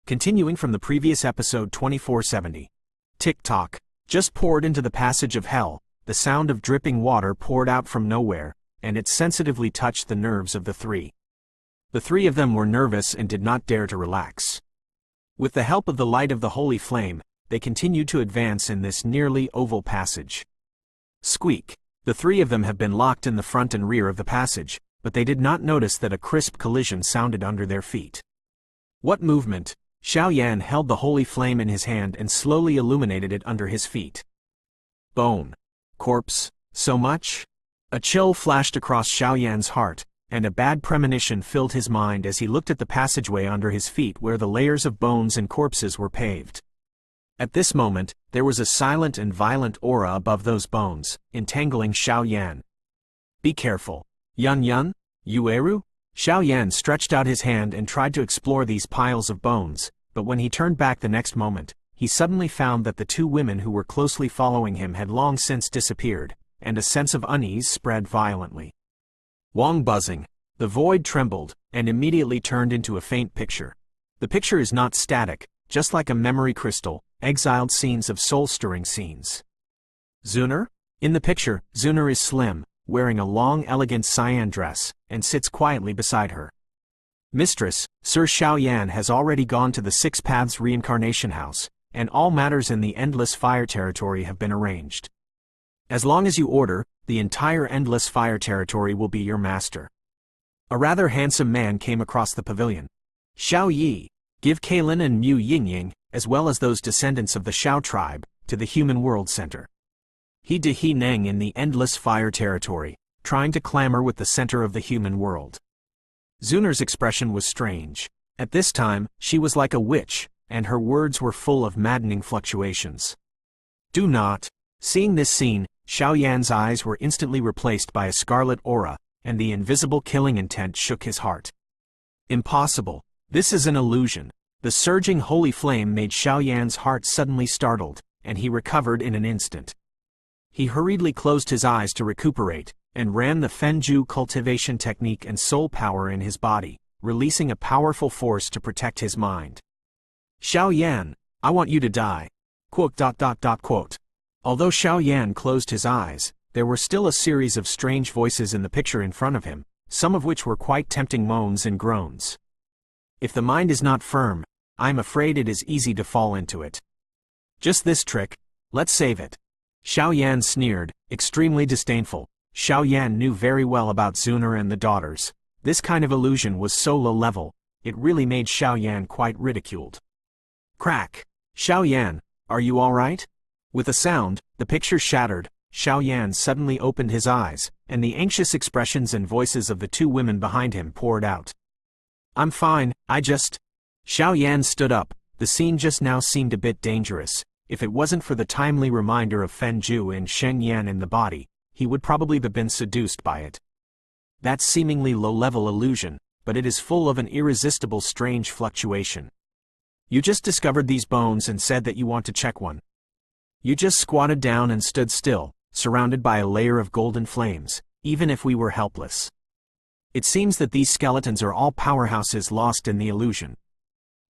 Continuing from the previous episode 2470. Tick-tock. Just poured into the passage of hell, the sound of dripping water poured out from nowhere, and it sensitively touched the nerves of the three. The three of them were nervous and did not dare to relax. With the help of the light of the holy flame, they continued to advance in this nearly oval passage. Squeak. The three of them have been locked in the front and rear of the passage, but they did not notice that a crisp collision sounded under their feet. What movement? Xiaoyan held the holy flame in his hand and slowly illuminated it under his feet. Bone. Corpse. So much? A chill flashed across Xiaoyan's heart, and a bad premonition filled his mind as he looked at the passageway under his feet where the layers of bones and corpses were paved. At this moment, there was a silent and violent aura above those bones, entangling Xiaoyan. Be careful. Yun Yun? Yueru? Xiaoyan stretched out his hand and tried to explore these piles of bones, but when he turned back the next moment, he suddenly found that the two women who were closely following him had long since disappeared, and a sense of unease spread violently. Wong buzzing. The void trembled, and immediately turned into a faint picture. The picture is not static, just like a memory crystal, exiled scenes of soul-stirring scenes. Zuner? In the picture, Zuner is slim, wearing a long elegant cyan dress, and sits quietly beside her. Mistress, Sir Xiaoyan has already gone to the Six Paths Reincarnation House, and all matters in the Endless Fire territory have been arranged. As long as you order, the entire Endless Fire territory will be your master. A rather handsome man came across the pavilion. Xiao Yi, give Kailin and Mu Yingying, as well as those descendants of the Xiao tribe, to the Human World Center. He Neng in the Endless Fire territory, trying to clamor with the center of the human world. Zuner's expression was strange. At this time, she was like a witch, and her words were full of maddening fluctuations. Do not. Seeing this scene, Xiaoyan's eyes were instantly replaced by a scarlet aura, and the invisible killing intent shook his heart. Impossible. This is an illusion. The surging holy flame made Xiaoyan's heart suddenly startled, and he recovered in an instant. He hurriedly closed his eyes to recuperate, and ran the Fenju cultivation technique and soul power in his body, releasing a powerful force to protect his mind. Xiaoyan, I want you to die. Although Xiaoyan closed his eyes, there were still a series of strange voices in the picture in front of him, some of which were quite tempting moans and groans. If the mind is not firm, I'm afraid it is easy to fall into it. Just this trick, let's save it. Xiaoyan sneered, extremely disdainful. Xiaoyan knew very well about Zuner and the daughters. This kind of illusion was so low level, it really made Xiaoyan quite ridiculed. Crack! Xiaoyan, are you all right? With a sound, the picture shattered. Xiaoyan suddenly opened his eyes, and the anxious expressions and voices of the two women behind him poured out. I'm fine, Xiaoyan stood up. The scene just now seemed a bit dangerous. If it wasn't for the timely reminder of Fenju and Shengyan in the body, he would probably have been seduced by it. That's seemingly low-level illusion, but it is full of an irresistible strange fluctuation. You just discovered these bones and said that you want to check one. You just squatted down and stood still, surrounded by a layer of golden flames, even if we were helpless. It seems that these skeletons are all powerhouses lost in the illusion.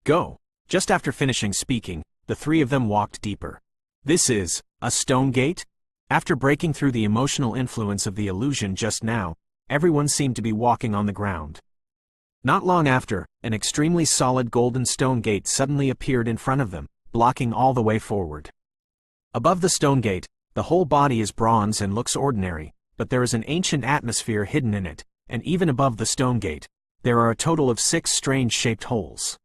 Go. Just after finishing speaking, the three of them walked deeper. This is a stone gate? After breaking through the emotional influence of the illusion just now, everyone seemed to be walking on the ground. Not long after, an extremely solid golden stone gate suddenly appeared in front of them, blocking all the way forward. Above the stone gate, the whole body is bronze and looks ordinary, but there is an ancient atmosphere hidden in it, and even above the stone gate, there are a total of 6 strange-shaped holes.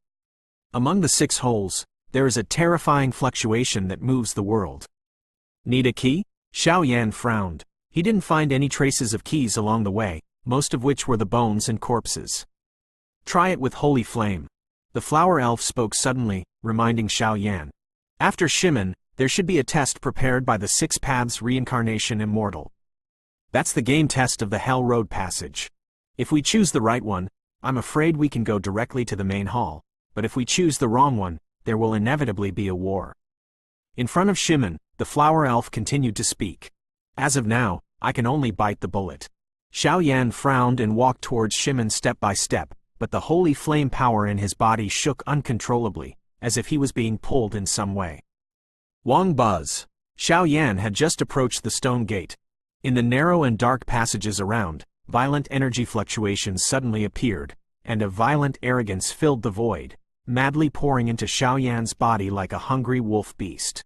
Among the 6 holes, there is a terrifying fluctuation that moves the world. Need a key? Xiaoyan frowned. He didn't find any traces of keys along the way, most of which were the bones and corpses. Try it with holy flame. The flower elf spoke suddenly, reminding Xiaoyan. After Shimon, there should be a test prepared by the Six Paths Reincarnation Immortal. That's the game test of the Hell Road passage. If we choose the right one, I'm afraid we can go directly to the main hall, but if we choose the wrong one, there will inevitably be a war. In front of Shimon, the flower elf continued to speak. As of now, I can only bite the bullet. Xiaoyan frowned and walked towards Shimon step by step, but the holy flame power in his body shook uncontrollably, as if he was being pulled in some way. Wang Buzz. Xiao Yan had just approached the stone gate. In the narrow and dark passages around, violent energy fluctuations suddenly appeared, and a violent arrogance filled the void, madly pouring into Xiao Yan's body like a hungry wolf beast.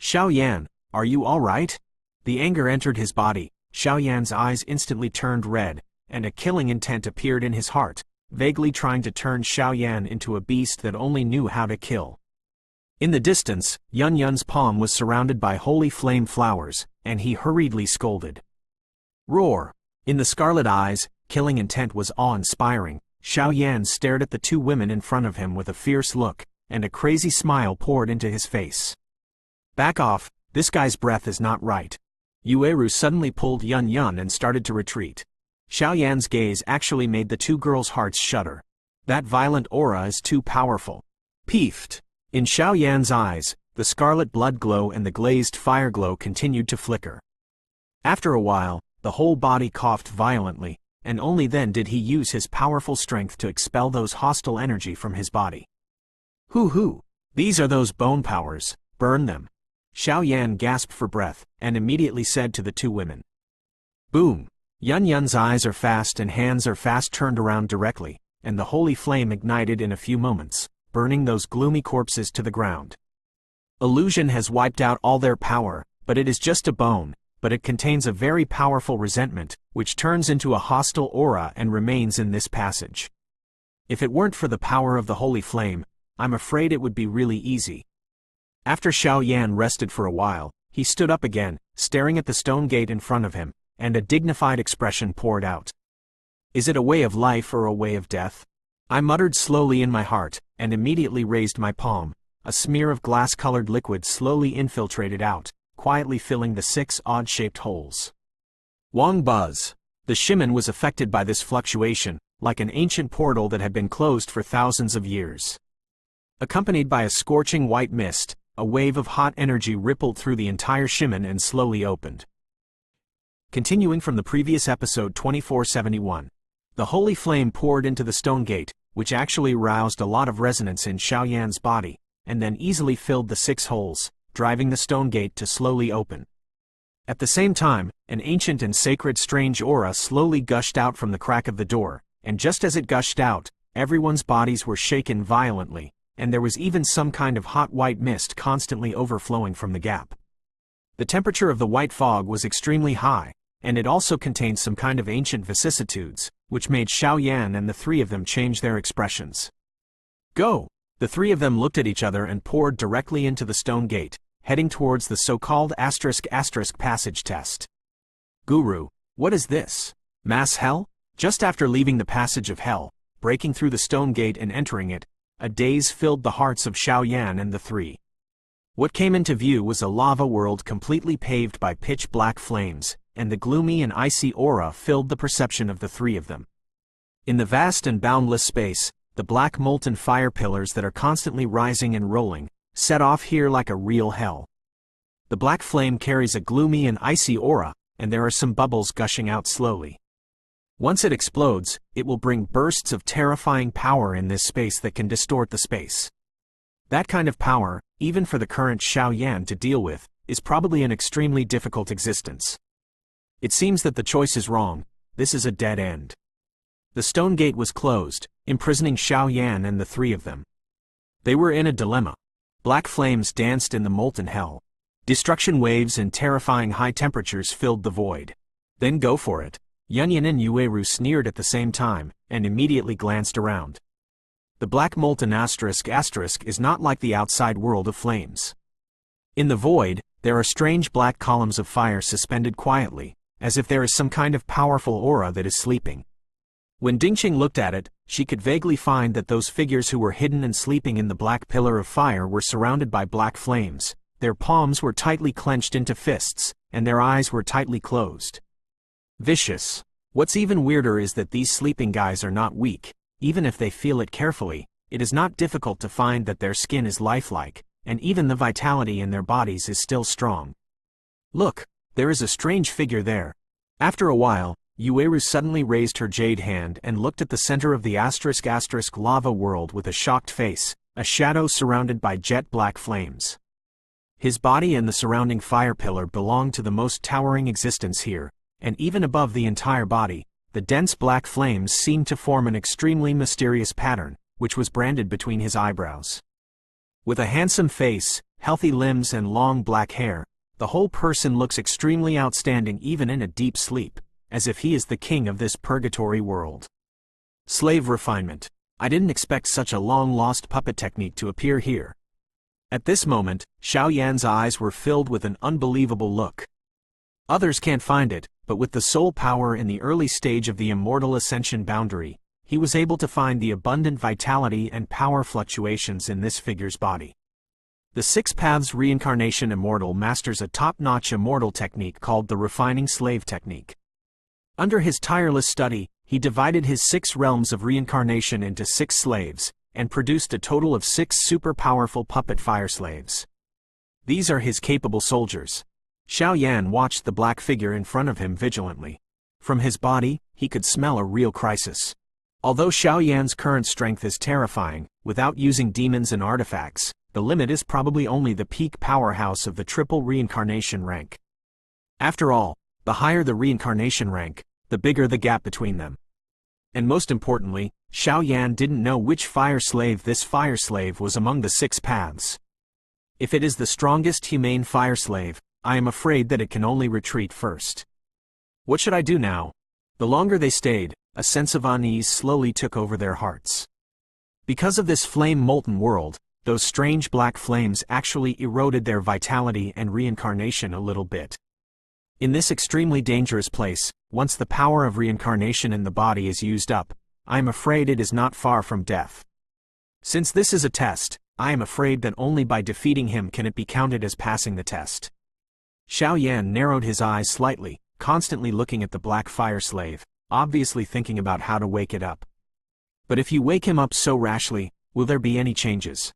Xiao Yan, are you all right? The anger entered his body, Xiao Yan's eyes instantly turned red, and a killing intent appeared in his heart, vaguely trying to turn Xiao Yan into a beast that only knew how to kill. In the distance, Yun Yun's palm was surrounded by holy flame flowers, and he hurriedly scolded. Roar! In the scarlet eyes, killing intent was awe-inspiring. Xiao Yan stared at the two women in front of him with a fierce look, and a crazy smile poured into his face. Back off, this guy's breath is not right. Yueru suddenly pulled Yun Yun and started to retreat. Xiao Yan's gaze actually made the two girls' hearts shudder. That violent aura is too powerful. Peeved. In Xiao Yan's eyes, the scarlet blood glow and the glazed fire glow continued to flicker. After a while, the whole body coughed violently, and only then did he use his powerful strength to expel those hostile energy from his body. Hoo! These are those bone powers, burn them. Xiao Yan gasped for breath, and immediately said to the two women. Boom! Yun Yun's eyes are fast and hands are fast turned around directly, and the holy flame ignited in a few moments, burning those gloomy corpses to the ground. Illusion has wiped out all their power, but it is just a bone, but it contains a very powerful resentment, which turns into a hostile aura and remains in this passage. If it weren't for the power of the holy flame, I'm afraid it would be really easy. After Xiao Yan rested for a while, he stood up again, staring at the stone gate in front of him, and a dignified expression poured out. Is it a way of life or a way of death? I muttered slowly in my heart, and immediately raised my palm. A smear of glass-colored liquid slowly infiltrated out, quietly filling the 6 odd-shaped holes. Wang Buzz. The Shiman was affected by this fluctuation, like an ancient portal that had been closed for thousands of years. Accompanied by a scorching white mist, a wave of hot energy rippled through the entire Shiman and slowly opened. Continuing from the previous episode 2471, the holy flame poured into the stone gate, which actually roused a lot of resonance in Xiao Yan's body, and then easily filled the 6 holes, driving the stone gate to slowly open. At the same time, an ancient and sacred strange aura slowly gushed out from the crack of the door, and just as it gushed out, everyone's bodies were shaken violently, and there was even some kind of hot white mist constantly overflowing from the gap. The temperature of the white fog was extremely high, and it also contained some kind of ancient vicissitudes, which made Xiao Yan and the 3 of them change their expressions. Go! The 3 of them looked at each other and poured directly into the stone gate, heading towards the so-called *** passage test. Guru, what is this? Mass hell? Just after leaving the passage of hell, breaking through the stone gate and entering it, a daze filled the hearts of Xiao Yan and the 3. What came into view was a lava world completely paved by pitch-black flames, and the gloomy and icy aura filled the perception of the 3 of them. In the vast and boundless space, the black molten fire pillars that are constantly rising and rolling, set off here like a real hell. The black flame carries a gloomy and icy aura, and there are some bubbles gushing out slowly. Once it explodes, it will bring bursts of terrifying power in this space that can distort the space. That kind of power, even for the current Xiao Yan to deal with, is probably an extremely difficult existence. It seems that the choice is wrong. This is a dead end. The stone gate was closed, imprisoning Xiao Yan and the 3 of them. They were in a dilemma. Black flames danced in the molten hell. Destruction waves and terrifying high temperatures filled the void. Then go for it. Yun Yun and Yueru sneered at the same time, and immediately glanced around. The black molten ** is not like the outside world of flames. In the void, there are strange black columns of fire suspended quietly, as if there is some kind of powerful aura that is sleeping. When Dingqing looked at it, she could vaguely find that those figures who were hidden and sleeping in the black pillar of fire were surrounded by black flames, their palms were tightly clenched into fists, and their eyes were tightly closed. Vicious. What's even weirder is that these sleeping guys are not weak. Even if they feel it carefully, it is not difficult to find that their skin is lifelike, and even the vitality in their bodies is still strong. Look, there is a strange figure there. After a while, Yueru suddenly raised her jade hand and looked at the center of the *** lava world with a shocked face, a shadow surrounded by jet black flames. His body and the surrounding fire pillar belonged to the most towering existence here, and even above the entire body, the dense black flames seemed to form an extremely mysterious pattern, which was branded between his eyebrows. With a handsome face, healthy limbs and long black hair, the whole person looks extremely outstanding even in a deep sleep, as if he is the king of this purgatory world. Slave refinement. I didn't expect such a long-lost puppet technique to appear here. At this moment, Xiao Yan's eyes were filled with an unbelievable look. Others can't find it, but with the soul power in the early stage of the immortal ascension boundary, he was able to find the abundant vitality and power fluctuations in this figure's body. The Six Paths Reincarnation Immortal masters a top-notch immortal technique called the Refining Slave Technique. Under his tireless study, he divided his 6 realms of reincarnation into 6 slaves, and produced a total of 6 super-powerful puppet fire slaves. These are his capable soldiers. Xiao Yan watched the black figure in front of him vigilantly. From his body, he could smell a real crisis. Although Xiao Yan's current strength is terrifying, without using demons and artifacts, the limit is probably only the peak powerhouse of the triple reincarnation rank. After all, the higher the reincarnation rank, the bigger the gap between them. And most importantly, Xiao Yan didn't know which fire slave this fire slave was among the 6 paths. If it is the strongest humane fire slave, I am afraid that it can only retreat first. What should I do now? The longer they stayed, a sense of unease slowly took over their hearts. Because of this flame-molten world, those strange black flames actually eroded their vitality and reincarnation a little bit. In this extremely dangerous place, once the power of reincarnation in the body is used up, I am afraid it is not far from death. Since this is a test, I am afraid that only by defeating him can it be counted as passing the test. Xiao Yan narrowed his eyes slightly, constantly looking at the black fire slave, obviously thinking about how to wake it up. But if you wake him up so rashly, will there be any changes?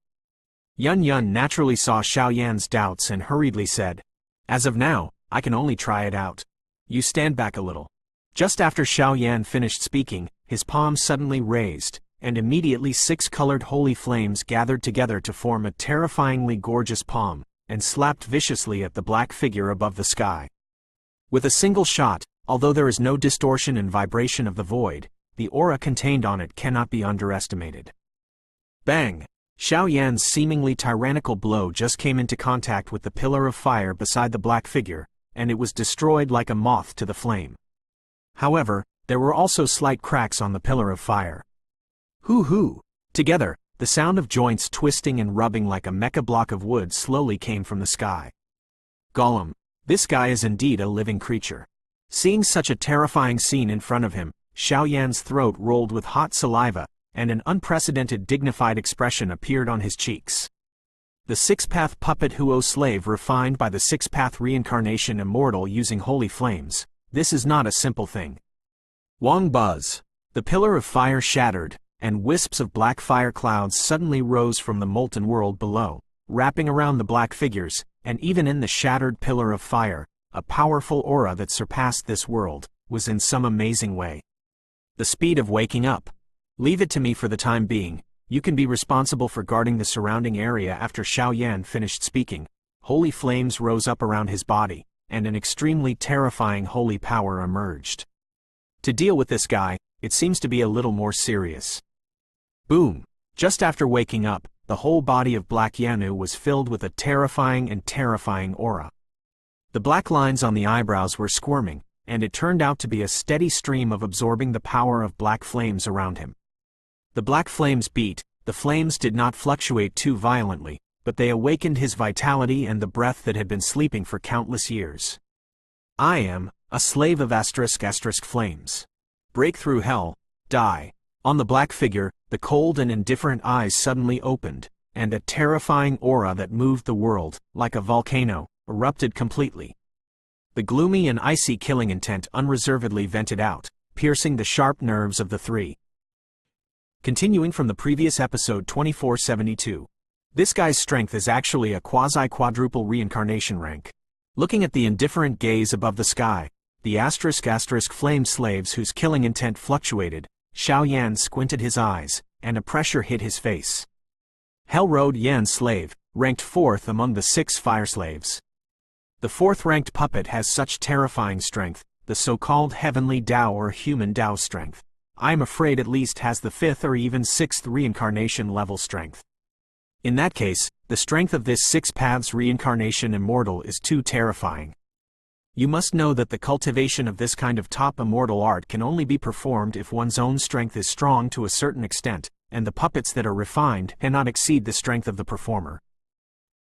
Yun Yun naturally saw Xiao Yan's doubts and hurriedly said, "As of now, I can only try it out. You stand back a little." Just after Xiao Yan finished speaking, his palm suddenly raised, and immediately 6 colored holy flames gathered together to form a terrifyingly gorgeous palm, and slapped viciously at the black figure above the sky. With a single shot, although there is no distortion and vibration of the void, the aura contained on it cannot be underestimated. Bang! Xiao Yan's seemingly tyrannical blow just came into contact with the pillar of fire beside the black figure, and it was destroyed like a moth to the flame. However, there were also slight cracks on the pillar of fire. Hoo-hoo! Together, the sound of joints twisting and rubbing like a mecha block of wood slowly came from the sky. Gollum, this guy is indeed a living creature. Seeing such a terrifying scene in front of him, Xiao Yan's throat rolled with hot saliva, and an unprecedented dignified expression appeared on his cheeks. The 6-path puppet Huo slave refined by the 6-path reincarnation immortal using holy flames, this is not a simple thing. Wong buzz! The pillar of fire shattered, and wisps of black fire clouds suddenly rose from the molten world below, wrapping around the black figures, and even in the shattered pillar of fire, a powerful aura that surpassed this world, was in some amazing way. The speed of waking up. Leave it to me for the time being. You can be responsible for guarding the surrounding area. After Xiao Yan finished speaking, holy flames rose up around his body, and an extremely terrifying holy power emerged. To deal with this guy, it seems to be a little more serious. Boom! Just after waking up, the whole body of Black Yanu was filled with a terrifying aura. The black lines on the eyebrows were squirming, and it turned out to be a steady stream of absorbing the power of black flames around him. The black flames beat, the flames did not fluctuate too violently, but they awakened his vitality and the breath that had been sleeping for countless years. I am a slave of ** flames. Break through hell, die. On the black figure, the cold and indifferent eyes suddenly opened, and a terrifying aura that moved the world, like a volcano, erupted completely. The gloomy and icy killing intent unreservedly vented out, piercing the sharp nerves of the 3. Continuing from the previous episode 2472. This guy's strength is actually a quasi-quadruple reincarnation rank. Looking at the indifferent gaze above the sky, the *** flame slaves whose killing intent fluctuated, Xiao Yan squinted his eyes, and a pressure hit his face. Hell Road Yan slave, ranked 4th among the 6 fire slaves. The 4th-ranked puppet has such terrifying strength, the so-called heavenly Tao or human Tao strength. I'm afraid at least has the 5th or even 6th reincarnation level strength. In that case, the strength of this 6 paths reincarnation immortal is too terrifying. You must know that the cultivation of this kind of top immortal art can only be performed if one's own strength is strong to a certain extent, and the puppets that are refined cannot exceed the strength of the performer.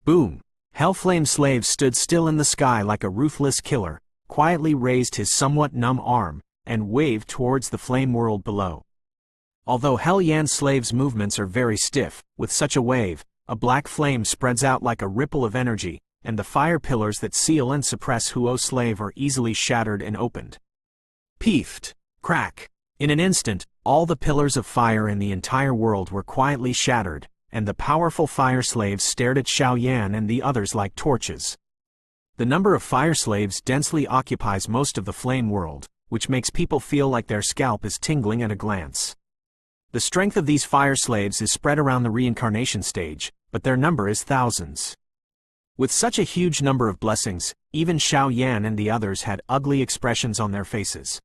Boom! Hellflame Slave stood still in the sky like a ruthless killer, quietly raised his somewhat numb arm, and waved towards the flame world below. Although Hell Yan Slave's movements are very stiff, with such a wave, a black flame spreads out like a ripple of energy, and the fire pillars that seal and suppress Huo Slave are easily shattered and opened. Peefed! Crack! In an instant, all the pillars of fire in the entire world were quietly shattered, and the powerful fire slaves stared at Xiao Yan and the others like torches. The number of fire slaves densely occupies most of the flame world, which makes people feel like their scalp is tingling at a glance. The strength of these fire slaves is spread around the reincarnation stage, but their number is thousands. With such a huge number of blessings, even Xiao Yan and the others had ugly expressions on their faces.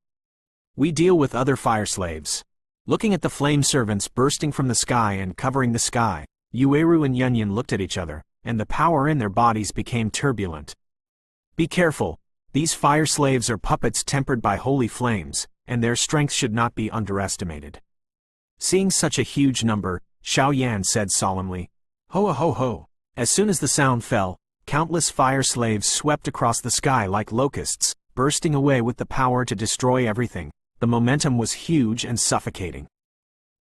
We deal with other fire slaves. Looking at the flame servants bursting from the sky and covering the sky, Yueru and Yunyan looked at each other, and the power in their bodies became turbulent. Be careful, these fire slaves are puppets tempered by holy flames, and their strength should not be underestimated. Seeing such a huge number, Xiao Yan said solemnly, "Ho ho ho!" As soon as the sound fell, countless fire slaves swept across the sky like locusts, bursting away with the power to destroy everything. The momentum was huge and suffocating.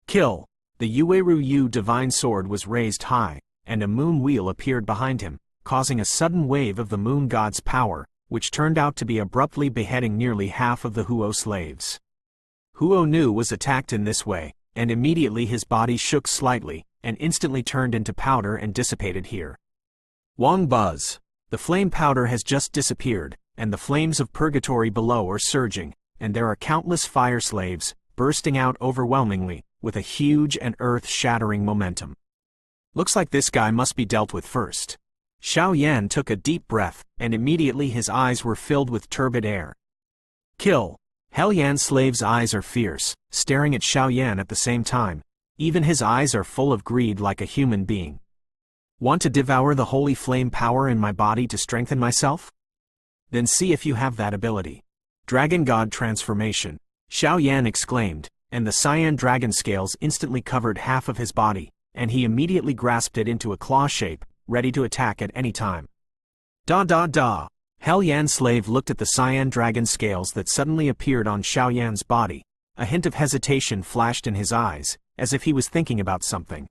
Kill! The Yueru Yu divine sword was raised high, and a moon wheel appeared behind him, causing a sudden wave of the moon god's power, which turned out to be abruptly beheading nearly half of the Huo slaves. Huo Nu was attacked in this way, and immediately his body shook slightly, and instantly turned into powder and dissipated here. Wang Buzz! The flame powder has just disappeared, and the flames of purgatory below are surging, and there are countless fire slaves, bursting out overwhelmingly, with a huge and earth-shattering momentum. Looks like this guy must be dealt with first. Xiao Yan took a deep breath, and immediately his eyes were filled with turbid air. Kill! Hell Yan Slave's eyes are fierce, staring at Xiao Yan at the same time. Even his eyes are full of greed like a human being. Want to devour the holy flame power in my body to strengthen myself? Then see if you have that ability. Dragon God Transformation! Xiao Yan exclaimed, and the cyan dragon scales instantly covered half of his body, and he immediately grasped it into a claw shape, ready to attack at any time. Da da da! Hell Yan Slave looked at the cyan dragon scales that suddenly appeared on Xiao Yan's body. A hint of hesitation flashed in his eyes, as if he was thinking about something.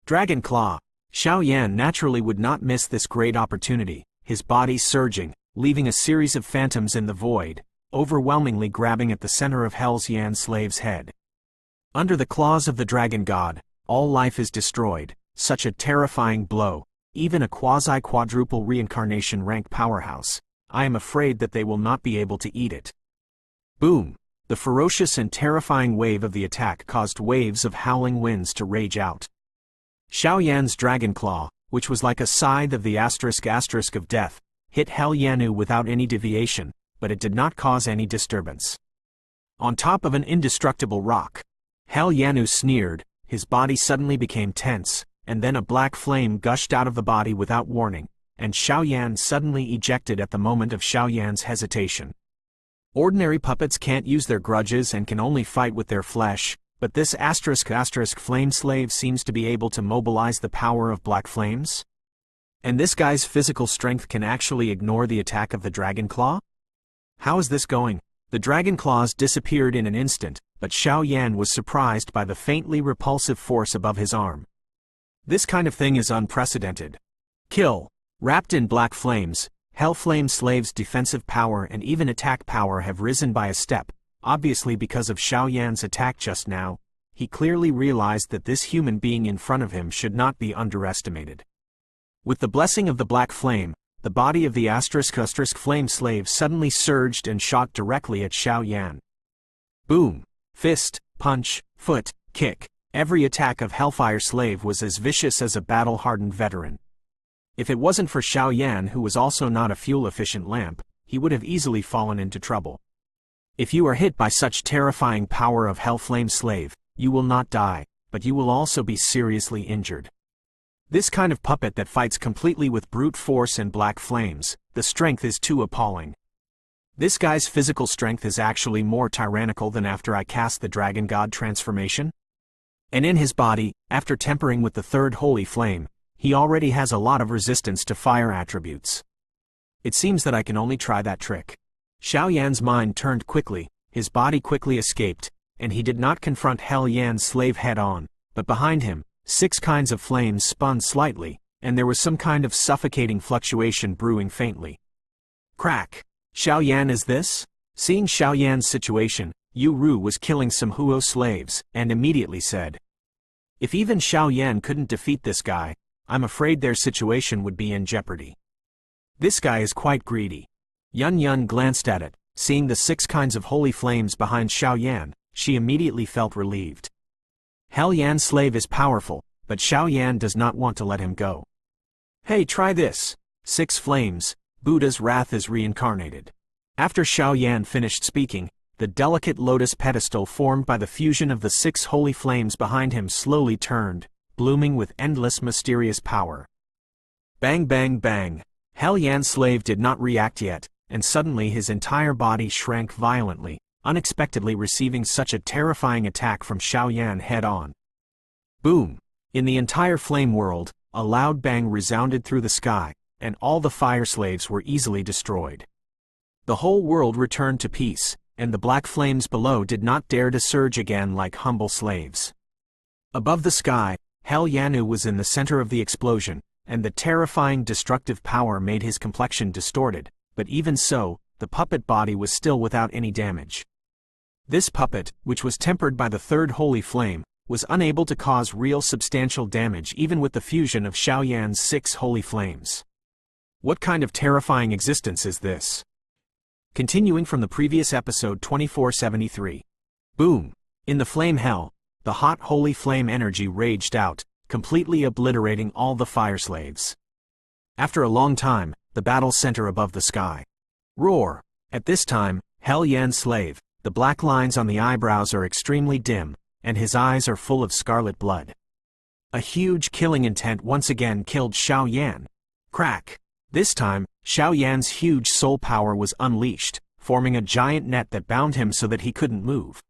Dragon Claw! Xiao Yan naturally would not miss this great opportunity, his body surging, leaving a series of phantoms in the void, overwhelmingly grabbing at the center of Hell Yan Slave's head. Under the claws of the dragon god, all life is destroyed. Such a terrifying blow, even a quasi-quadruple reincarnation rank powerhouse. I am afraid that they will not be able to eat it. Boom! The ferocious and terrifying wave of the attack caused waves of howling winds to rage out. Xiao Yan's dragon claw, which was like a scythe of the *** of death, hit Hell Yanu without any deviation, but it did not cause any disturbance. On top of an indestructible rock, Hell Yanu sneered, his body suddenly became tense, and then a black flame gushed out of the body without warning, and Xiao Yan suddenly ejected at the moment of Xiao Yan's hesitation. Ordinary puppets can't use their grudges and can only fight with their flesh, but this ** flame slave seems to be able to mobilize the power of black flames? And this guy's physical strength can actually ignore the attack of the dragon claw? How is this going? The dragon claws disappeared in an instant, but Xiao Yan was surprised by the faintly repulsive force above his arm. This kind of thing is unprecedented. Kill! Wrapped in black flames, Hell Flame Slave's defensive power and even attack power have risen by a step, obviously because of Xiao Yan's attack just now. He clearly realized that this human being in front of him should not be underestimated. With the blessing of the black flame, the body of the asterisk flame slave suddenly surged and shot directly at Xiao Yan. Boom! Fist, punch, foot, kick. Every attack of Hellfire Slave was as vicious as a battle-hardened veteran. If it wasn't for Xiao Yan, who was also not a fuel-efficient lamp, he would have easily fallen into trouble. If you are hit by such terrifying power of Hellflame Slave, you will not die, but you will also be seriously injured. This kind of puppet that fights completely with brute force and black flames, the strength is too appalling. This guy's physical strength is actually more tyrannical than after I cast the Dragon God transformation. And in his body, after tempering with the third holy flame, he already has a lot of resistance to fire attributes. It seems that I can only try that trick. Xiao Yan's mind turned quickly, his body quickly escaped, and he did not confront Hell Yan's slave head-on, but behind him, 6 kinds of flames spun slightly, and there was some kind of suffocating fluctuation brewing faintly. Crack! Xiao Yan is this? Seeing Xiao Yan's situation, Yu Ru was killing some Huo slaves, and immediately said, "If even Xiao Yan couldn't defeat this guy, I'm afraid their situation would be in jeopardy. This guy is quite greedy." Yun Yun glanced at it, seeing the 6 kinds of holy flames behind Xiao Yan, she immediately felt relieved. Hell Yan's slave is powerful, but Xiao Yan does not want to let him go. "Hey, try this. 6 flames, Buddha's wrath is reincarnated." After Xiao Yan finished speaking, the delicate lotus pedestal formed by the fusion of the 6 holy flames behind him slowly turned, blooming with endless mysterious power. Bang bang bang! Hell Yan's slave did not react yet, and suddenly his entire body shrank violently, unexpectedly receiving such a terrifying attack from Xiao Yan head-on. Boom! In the entire flame world, a loud bang resounded through the sky, and all the fire slaves were easily destroyed. The whole world returned to peace, and the black flames below did not dare to surge again like humble slaves. Above the sky, Hell Yanu was in the center of the explosion, and the terrifying destructive power made his complexion distorted, but even so, the puppet body was still without any damage. This puppet, which was tempered by the third holy flame, was unable to cause real substantial damage even with the fusion of Xiao Yan's 6 holy flames. What kind of terrifying existence is this? Continuing from the previous episode 2473. Boom! In the flame hell, the hot holy flame energy raged out, completely obliterating all the fire slaves. After a long time, the battle center above the sky. Roar! At this time, Hell Yan's slave, the black lines on the eyebrows are extremely dim, and his eyes are full of scarlet blood. A huge killing intent once again killed Xiao Yan. Crack! This time, Xiao Yan's huge soul power was unleashed, forming a giant net that bound him so that he couldn't move.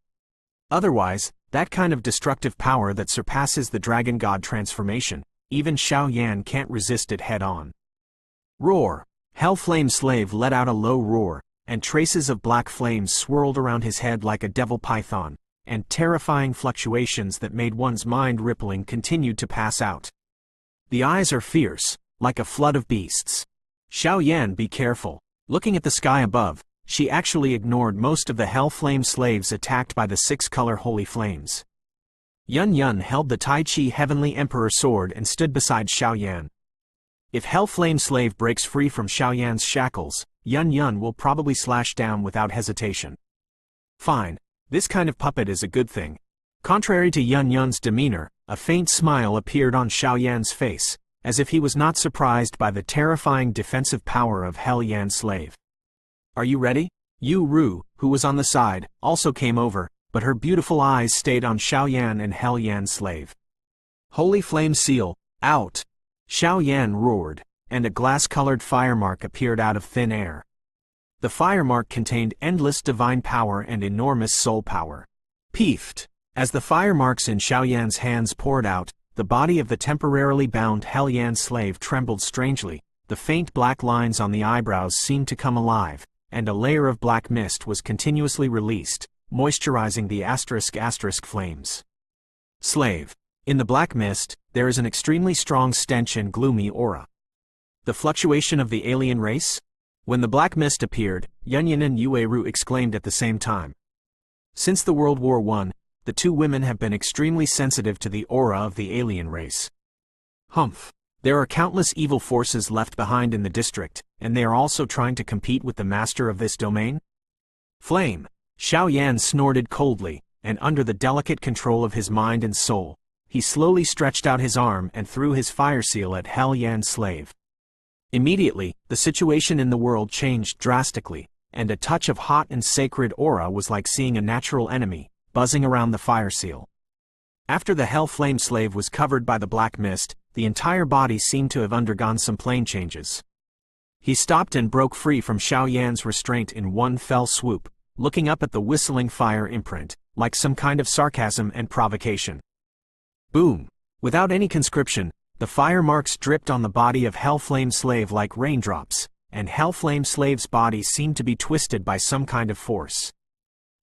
Otherwise, that kind of destructive power that surpasses the Dragon God transformation, even Xiao Yan can't resist it head-on. Roar! Hellflame Slave let out a low roar, and traces of black flames swirled around his head like a devil python, and terrifying fluctuations that made one's mind rippling continued to pass out. The eyes are fierce, like a flood of beasts. Xiao Yan, be careful. Looking at the sky above, she actually ignored most of the Hellflame slaves attacked by the 6-color holy flames. Yun Yun held the Tai Chi Heavenly Emperor sword and stood beside Xiao Yan. If Hellflame Slave breaks free from Xiao Yan's shackles, Yun Yun will probably slash down without hesitation. Fine, this kind of puppet is a good thing. Contrary to Yun Yun's demeanor, a faint smile appeared on Xiao Yan's face, as if he was not surprised by the terrifying defensive power of Hell Yan's slave. Are you ready? Yu Ru, who was on the side, also came over, but her beautiful eyes stayed on Xiao Yan and Hell Yan's slave. Holy Flame Seal, out! Xiao Yan roared, and a glass-colored fire mark appeared out of thin air. The fire mark contained endless divine power and enormous soul power. Peefed! As the fire marks in Xiao Yan's hands poured out, the body of the temporarily bound Hell Yan's slave trembled strangely, the faint black lines on the eyebrows seemed to come alive, and a layer of black mist was continuously released, moisturizing the asterisk flames. Slave. In the black mist, there is an extremely strong stench and gloomy aura. The fluctuation of the alien race? When the black mist appeared, Yunyan and Yueru exclaimed at the same time. Since the World War I, the two women have been extremely sensitive to the aura of the alien race. Humph. There are countless evil forces left behind in the district, and they are also trying to compete with the master of this domain? Flame! Xiao Yan snorted coldly, and under the delicate control of his mind and soul, he slowly stretched out his arm and threw his fire seal at Hell Yan's slave. Immediately, the situation in the world changed drastically, and a touch of hot and sacred aura was like seeing a natural enemy, buzzing around the fire seal. After the Hell Flame slave was covered by the black mist, the entire body seemed to have undergone some plane changes. He stopped and broke free from Xiao Yan's restraint in one fell swoop, looking up at the whistling fire imprint, like some kind of sarcasm and provocation. Boom! Without any conscription, the fire marks dripped on the body of Hell Flame slave like raindrops, and Hell Flame slave's body seemed to be twisted by some kind of force.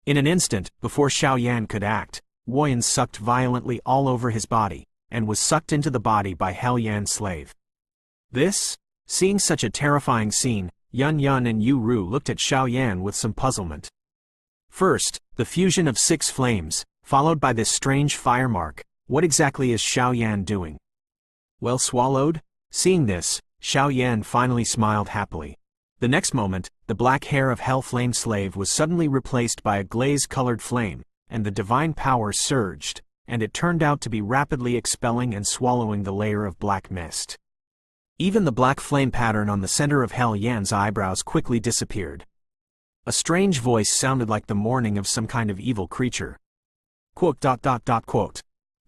In an instant, before Xiao Yan could act, Woyan sucked violently all over his body, and was sucked into the body by Hell Yan's slave. Seeing such a terrifying scene, Yun Yun and Yu Ru looked at Xiao Yan with some puzzlement. First, the fusion of 6 flames, followed by this strange fire mark. What exactly is Xiao Yan doing? Well swallowed? Seeing this, Xiao Yan finally smiled happily. The next moment, the black hair of Hell Flame slave was suddenly replaced by a glaze-colored flame, and the divine power surged, and it turned out to be rapidly expelling and swallowing the layer of black mist. Even the black flame pattern on the center of Hell Yan's eyebrows quickly disappeared. A strange voice sounded like the mourning of some kind of evil creature. Quote.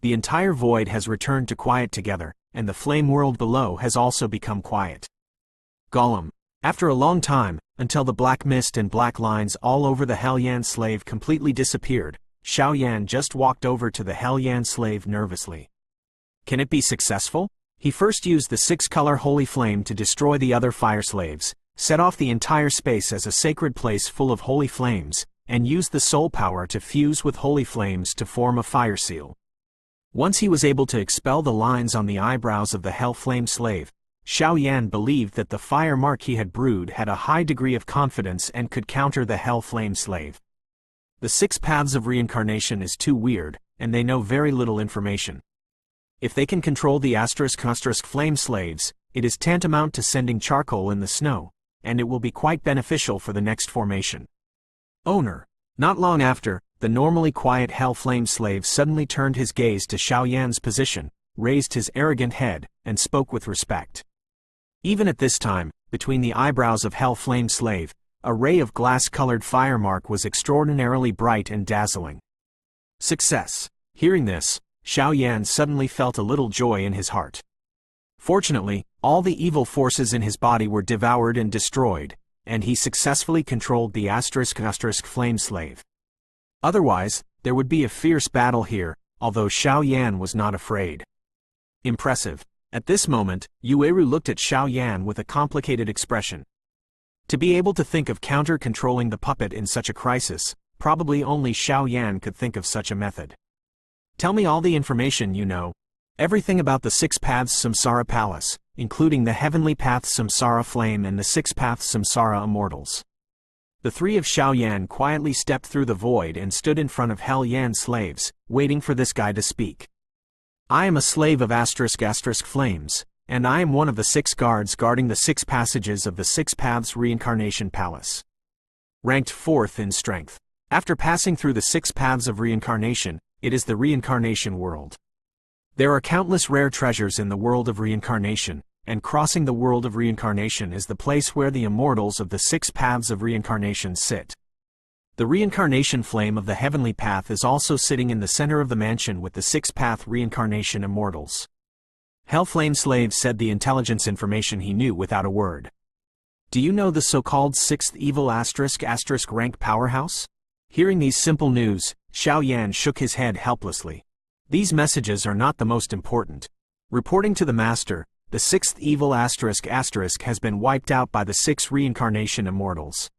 The entire void has returned to quiet together, and the flame world below has also become quiet. Gollum. After a long time, until the black mist and black lines all over the Hell Yan slave completely disappeared, Xiao Yan just walked over to the Hell Yan slave nervously. Can it be successful? He first used the 6-color holy flame to destroy the other fire slaves, set off the entire space as a sacred place full of holy flames, and used the soul power to fuse with holy flames to form a fire seal. Once he was able to expel the lines on the eyebrows of the Hell Flame slave, Xiao Yan believed that the fire mark he had brewed had a high degree of confidence and could counter the Hell Flame slave. The 6 paths of reincarnation is too weird, and they know very little information. If they can control the *** flame slaves, it is tantamount to sending charcoal in the snow, and it will be quite beneficial for the next formation. Owner. Not long after, the normally quiet Hell Flame slave suddenly turned his gaze to Xiao Yan's position, raised his arrogant head, and spoke with respect. Even at this time, between the eyebrows of Hell Flame slave, a ray of glass-colored fire mark was extraordinarily bright and dazzling. Success. Hearing this, Xiao Yan suddenly felt a little joy in his heart. Fortunately, all the evil forces in his body were devoured and destroyed, and he successfully controlled the ** flame slave. Otherwise, there would be a fierce battle here, although Xiao Yan was not afraid. Impressive. At this moment, Yueru looked at Xiao Yan with a complicated expression. To be able to think of counter-controlling the puppet in such a crisis, probably only Xiao Yan could think of such a method. Tell me all the information you know. Everything about the 6 paths Samsara Palace, including the heavenly path Samsara Flame and the 6 paths Samsara Immortals. The 3 of Xiao Yan quietly stepped through the void and stood in front of Hell Yan slaves, waiting for this guy to speak. I am a slave of ** flames, and I am one of the 6 guards guarding the 6 passages of the 6 paths Reincarnation Palace. Ranked 4th in strength. After passing through the 6 paths of reincarnation, it is the reincarnation world. There are countless rare treasures in the world of reincarnation, and crossing the world of reincarnation is the place where the immortals of the 6 paths of reincarnation sit. The reincarnation flame of the heavenly path is also sitting in the center of the mansion with the 6-path reincarnation immortals. Hell Flame slave said the intelligence information he knew without a word. Do you know the so-called 6th evil ** rank powerhouse? Hearing these simple news, Xiao Yan shook his head helplessly. These messages are not the most important. Reporting to the master, the 6th evil ** has been wiped out by the 6 reincarnation immortals.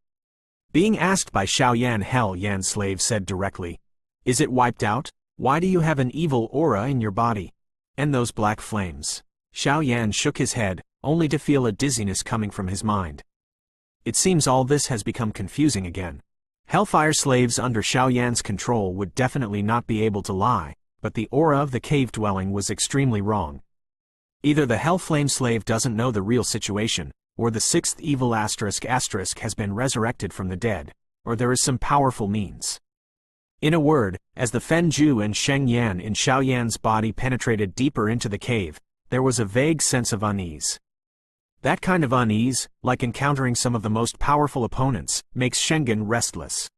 Being asked by Xiao Yan, Hell Yan slave said directly, "Is it wiped out? Why do you have an evil aura in your body? And those black flames?" Xiao Yan shook his head, only to feel a dizziness coming from his mind. It seems all this has become confusing again. Hellfire slaves under Xiao Yan's control would definitely not be able to lie, but the aura of the cave dwelling was extremely wrong. Either the Hellflame slave doesn't know the real situation, or the sixth evil asterisk has been resurrected from the dead, or there is some powerful means. In a word, as the Fen Zhu and Sheng Yan in Xiao Yan's body penetrated deeper into the cave, there was a vague sense of unease. That kind of unease, like encountering some of the most powerful opponents, makes Shengen restless.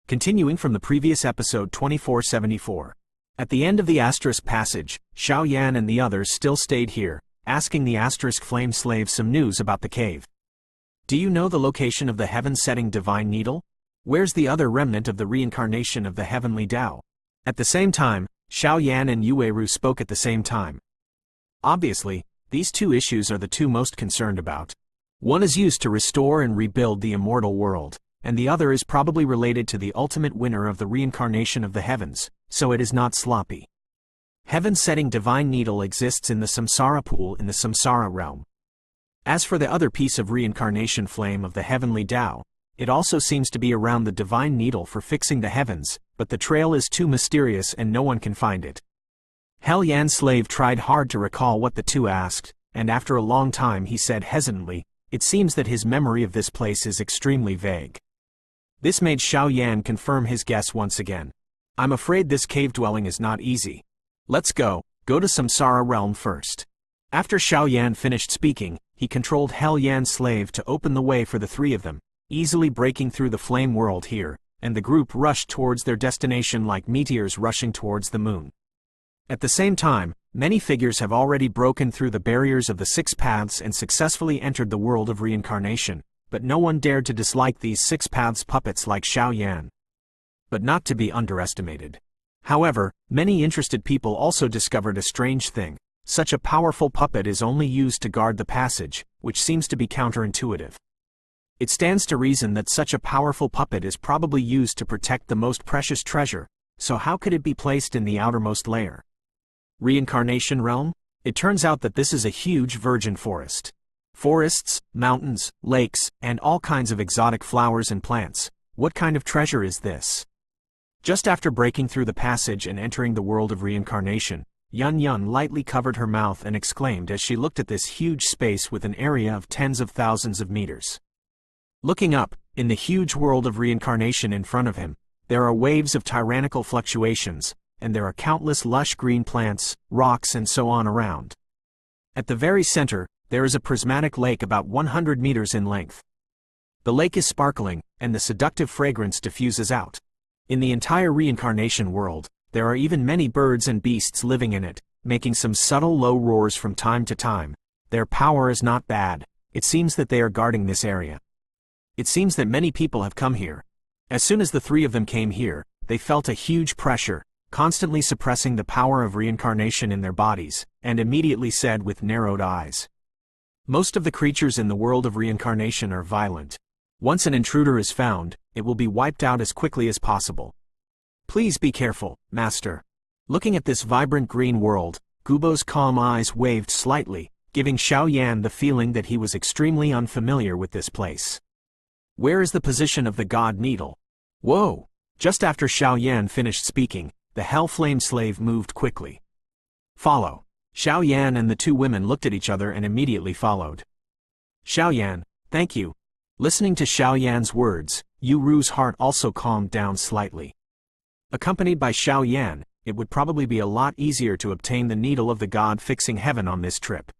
Continuing from the previous episode 2474. At the end of the asterisk passage, Xiao Yan and the others still stayed here, asking the asterisk flame slave some news about the cave. Do you know the location of the heaven-setting divine needle? Where's the other remnant of the reincarnation of the heavenly Tao? At the same time, Xiao Yan and Yueru spoke at the same time. Obviously, these two issues are the two most concerned about. One is used to restore and rebuild the immortal world, and the other is probably related to the ultimate winner of the reincarnation of the heavens, so it is not sloppy. Heaven-setting divine needle exists in the samsara pool in the samsara realm. As for the other piece of reincarnation flame of the heavenly Tao, it also seems to be around the divine needle for fixing the heavens, but the trail is too mysterious and no one can find it. Hell Yan's slave tried hard to recall what the two asked, and after a long time he said hesitantly, it seems that his memory of this place is extremely vague. This made Xiao Yan confirm his guess once again. I'm afraid this cave dwelling is not easy. Let's go to Samsara realm first. After Xiao Yan finished speaking, he controlled Hell Yan's slave to open the way for the three of them, easily breaking through the flame world here, and the group rushed towards their destination like meteors rushing towards the moon. At the same time, many figures have already broken through the barriers of the six paths and successfully entered the world of reincarnation, but no one dared to dislike these six paths puppets like Xiao Yan. But not to be underestimated. However, many interested people also discovered a strange thing. Such a powerful puppet is only used to guard the passage, which seems to be counterintuitive. It stands to reason that such a powerful puppet is probably used to protect the most precious treasure, so how could it be placed in the outermost layer? Reincarnation realm? It turns out that this is a huge virgin forest. Forests, mountains, lakes, and all kinds of exotic flowers and plants. What kind of treasure is this? Just after breaking through the passage and entering the world of reincarnation, Yun Yun lightly covered her mouth and exclaimed as she looked at this huge space with an area of tens of thousands of meters. Looking up, in the huge world of reincarnation in front of him, there are waves of tyrannical fluctuations, and there are countless lush green plants, rocks and so on around. At the very center, there is a prismatic lake about 100 meters in length. The lake is sparkling, and the seductive fragrance diffuses out. In the entire reincarnation world, there are even many birds and beasts living in it, making some subtle low roars from time to time. Their power is not bad. It seems that they are guarding this area. It seems that many people have come here. As soon as the three of them came here, they felt a huge pressure, constantly suppressing the power of reincarnation in their bodies, and immediately said with narrowed eyes. Most of the creatures in the world of reincarnation are violent. Once an intruder is found, it will be wiped out as quickly as possible. Please be careful, Master. Looking at this vibrant green world, Gubo's calm eyes waved slightly, giving Xiao Yan the feeling that he was extremely unfamiliar with this place. Where is the position of the God Needle? Whoa! Just after Xiao Yan finished speaking, the Hellflame slave moved quickly. Follow. Xiao Yan and the two women looked at each other and immediately followed. Xiao Yan, thank you. Listening to Xiao Yan's words, Yu Ru's heart also calmed down slightly. Accompanied by Xiao Yan, it would probably be a lot easier to obtain the needle of the god fixing heaven on this trip.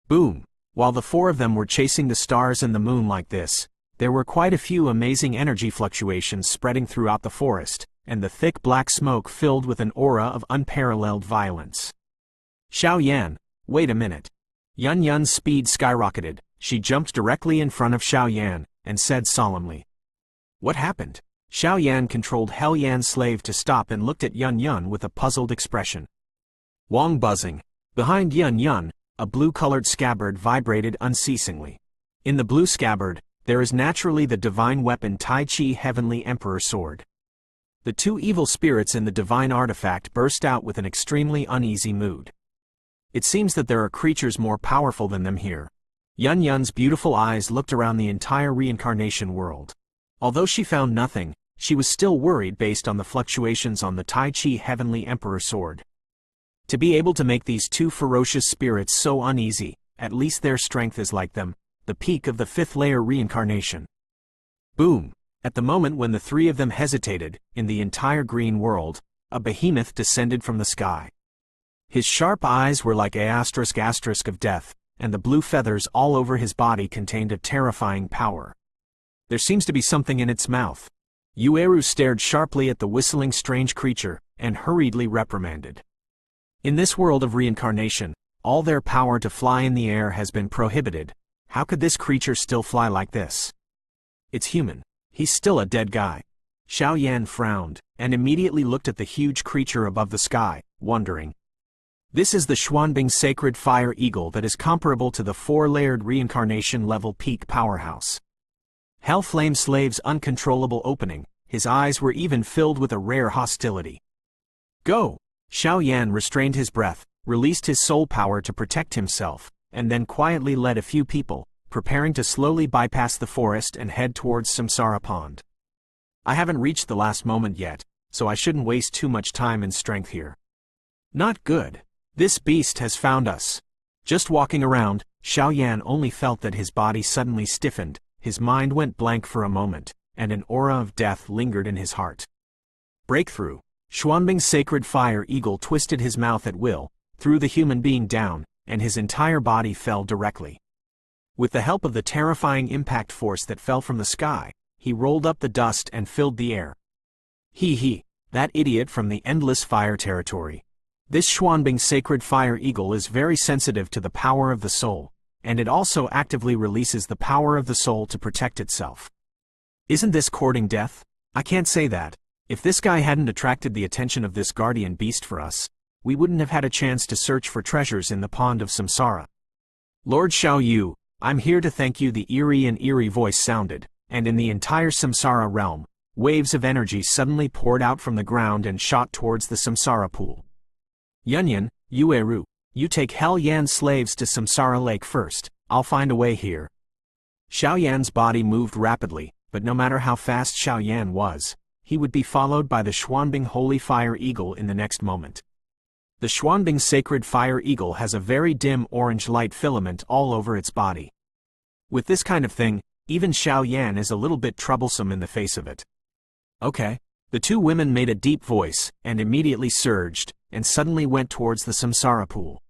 Boom! While the four of them were chasing the stars and the moon like this, there were quite a few amazing energy fluctuations spreading throughout the forest, and the thick black smoke filled with an aura of unparalleled violence. Xiao Yan, wait a minute. Yun Yun's speed skyrocketed. She jumped directly in front of Xiao Yan, and said solemnly. What happened? Xiao Yan controlled Hell Yan's slave to stop and looked at Yun Yun with a puzzled expression. Wong buzzing. Behind Yun Yun, a blue-colored scabbard vibrated unceasingly. In the blue scabbard, there is naturally the divine weapon Tai Chi Heavenly Emperor Sword. The two evil spirits in the divine artifact burst out with an extremely uneasy mood. It seems that there are creatures more powerful than them here. Yun Yun's beautiful eyes looked around the entire reincarnation world. Although she found nothing, she was still worried based on the fluctuations on the Tai Chi Heavenly Emperor Sword. To be able to make these two ferocious spirits so uneasy, at least their strength is like them, the peak of the 5th layer reincarnation. Boom! At the moment when the three of them hesitated, in the entire green world, a behemoth descended from the sky. His sharp eyes were like asterisk of death, and the blue feathers all over his body contained a terrifying power. There seems to be something in its mouth. Yueru stared sharply at the whistling strange creature, and hurriedly reprimanded. In this world of reincarnation, all their power to fly in the air has been prohibited. How could this creature still fly like this? It's human. He's still a dead guy. Xiao Yan frowned, and immediately looked at the huge creature above the sky, wondering. This is the Xuanbing sacred fire eagle that is comparable to the 4-layered reincarnation level peak powerhouse. Hell Flame Slave's uncontrollable opening, his eyes were even filled with a rare hostility. Go! Xiao Yan restrained his breath, released his soul power to protect himself, and then quietly led a few people, preparing to slowly bypass the forest and head towards Samsara Pond. I haven't reached the last moment yet, so I shouldn't waste too much time and strength here. Not good. This beast has found us. Just walking around, Xiao Yan only felt that his body suddenly stiffened, his mind went blank for a moment, and an aura of death lingered in his heart. Breakthrough. Xuanbing's sacred fire eagle twisted his mouth at will, threw the human being down, and his entire body fell directly. With the help of the terrifying impact force that fell from the sky, he rolled up the dust and filled the air. That idiot from the endless fire territory. This Xuanbing sacred fire eagle is very sensitive to the power of the soul, and it also actively releases the power of the soul to protect itself. Isn't this courting death? I can't say that. If this guy hadn't attracted the attention of this guardian beast for us, we wouldn't have had a chance to search for treasures in the pond of Samsara. Lord Xiao Yu, I'm here to thank you. The eerie voice sounded, and in the entire Samsara realm, waves of energy suddenly poured out from the ground and shot towards the Samsara pool. Yunyan, Yueru, you take Hell Yan slaves to Samsara Lake first, I'll find a way here. Xiao Yan's body moved rapidly, but no matter how fast Xiao Yan was, he would be followed by the Xuanbing Holy Fire Eagle in the next moment. The Xuanbing Sacred Fire Eagle has a very dim orange light filament all over its body. With this kind of thing, even Xiao Yan is a little bit troublesome in the face of it. Okay. The two women made a deep voice, and immediately surged, and suddenly went towards the Samsara pool.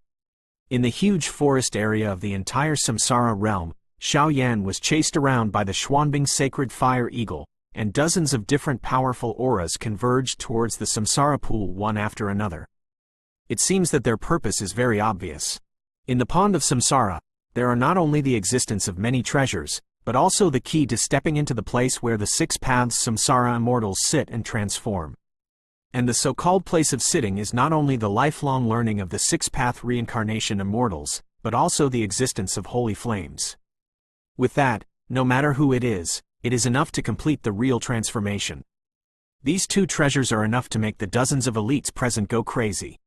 In the huge forest area of the entire Samsara realm, Xiao Yan was chased around by the Xuanbing Sacred Fire Eagle, and dozens of different powerful auras converged towards the Samsara pool one after another. It seems that their purpose is very obvious. In the pond of Samsara, there are not only the existence of many treasures, but also the key to stepping into the place where the 6 paths Samsara immortals sit and transform. And the so-called place of sitting is not only the lifelong learning of the 6-path reincarnation immortals, but also the existence of holy flames. With that, no matter who it is enough to complete the real transformation. These 2 treasures are enough to make the dozens of elites present go crazy.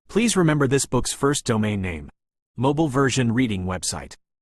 Please remember this book's first domain name. Mobile version reading website.